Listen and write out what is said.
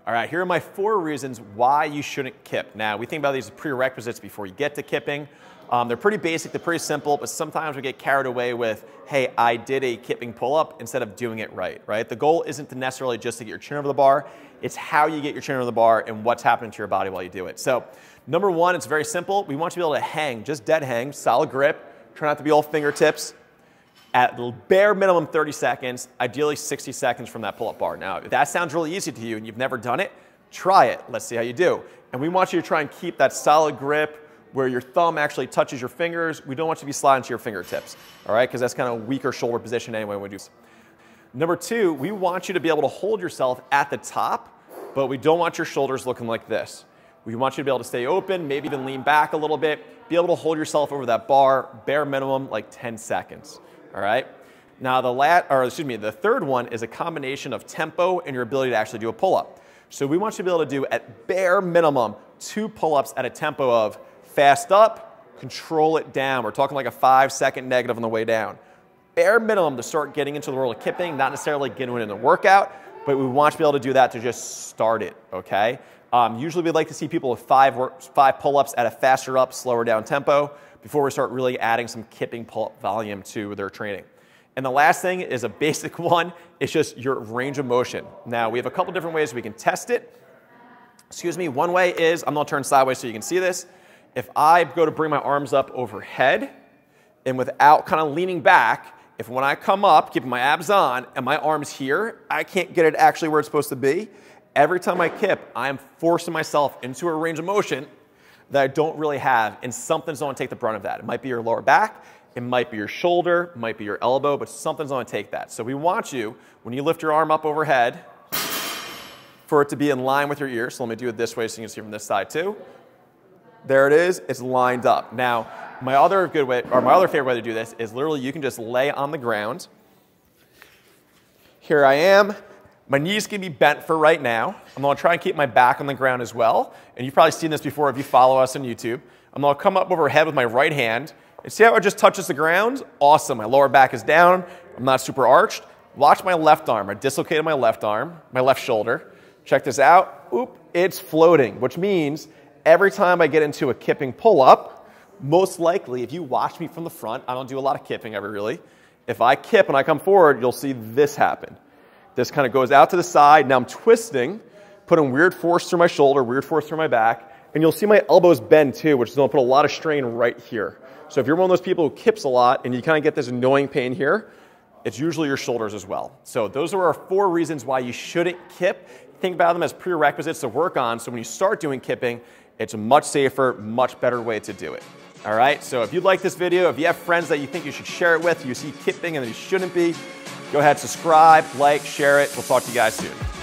All right, here are my 4 reasons why you shouldn't kip. Now, we think about these as prerequisites before you get to kipping. They're pretty basic, they're pretty simple, but sometimes we get carried away with, hey, I did a kipping pull-up instead of doing it right? The goal isn't to necessarily just to get your chin over the bar, it's how you get your chin over the bar and what's happening to your body while you do it. So, number 1, it's very simple. We want you to be able to hang, just dead hang, solid grip, try not to be all fingertips, at the bare minimum 30 seconds, ideally 60 seconds from that pull-up bar. Now, if that sounds really easy to you and you've never done it, try it. Let's see how you do. And we want you to try and keep that solid grip where your thumb actually touches your fingers. We don't want you to be sliding to your fingertips, all right? Because that's kind of a weaker shoulder position anyway when we do. Number 2, we want you to be able to hold yourself at the top, but we don't want your shoulders looking like this. We want you to be able to stay open, maybe even lean back a little bit, be able to hold yourself over that bar, bare minimum, like 10 seconds. All right. Now the third one is a combination of tempo and your ability to actually do a pull-up. So we want you to be able to do at bare minimum 2 pull-ups at a tempo of fast up, control it down. We're talking like a 5-second negative on the way down. Bare minimum to start getting into the world of kipping, not necessarily getting in the workout, but we want you to be able to do that to just start it, okay? Usually we like to see people with 5 pull-ups at a faster up, slower down tempo before we start really adding some kipping pull-up volume to their training. And the last thing is a basic one. It's just your range of motion. Now, we have a couple different ways we can test it. Excuse me. One way is, I'm going to turn sideways so you can see this. If I go to bring my arms up overhead and without kind of leaning back, if when I come up, keeping my abs on, and my arm's here, I can't get it actually where it's supposed to be, every time I kip, I'm forcing myself into a range of motion that I don't really have, and something's going to take the brunt of that. It might be your lower back, it might be your shoulder, it might be your elbow, but something's going to take that. So we want you, when you lift your arm up overhead, for it to be in line with your ear. So let me do it this way so you can see from this side too. There it is, it's lined up. Now, my other favorite way to do this is literally you can just lay on the ground. Here I am. My knees can be bent for right now. I'm going to try and keep my back on the ground as well. And you've probably seen this before if you follow us on YouTube. I'm going to come up overhead with my right hand. And see how it just touches the ground? Awesome. My lower back is down. I'm not super arched. Watch my left arm. I dislocated my left arm, my left shoulder. Check this out. Oop, it's floating, which means every time I get into a kipping pull-up, most likely, if you watch me from the front, I don't do a lot of kipping ever really. If I kip and I come forward, you'll see this happen. This kind of goes out to the side. Now I'm twisting, putting weird force through my shoulder, weird force through my back, and you'll see my elbows bend too, which is going to put a lot of strain right here. So if you're one of those people who kips a lot and you kind of get this annoying pain here, it's usually your shoulders as well. So those are our 4 reasons why you shouldn't kip. Think about them as prerequisites to work on, so when you start doing kipping, it's a much safer, much better way to do it. All right, so if you like this video, if you have friends that you think you should share it with, you see kipping and that you shouldn't be, go ahead, subscribe, like, share it. We'll talk to you guys soon.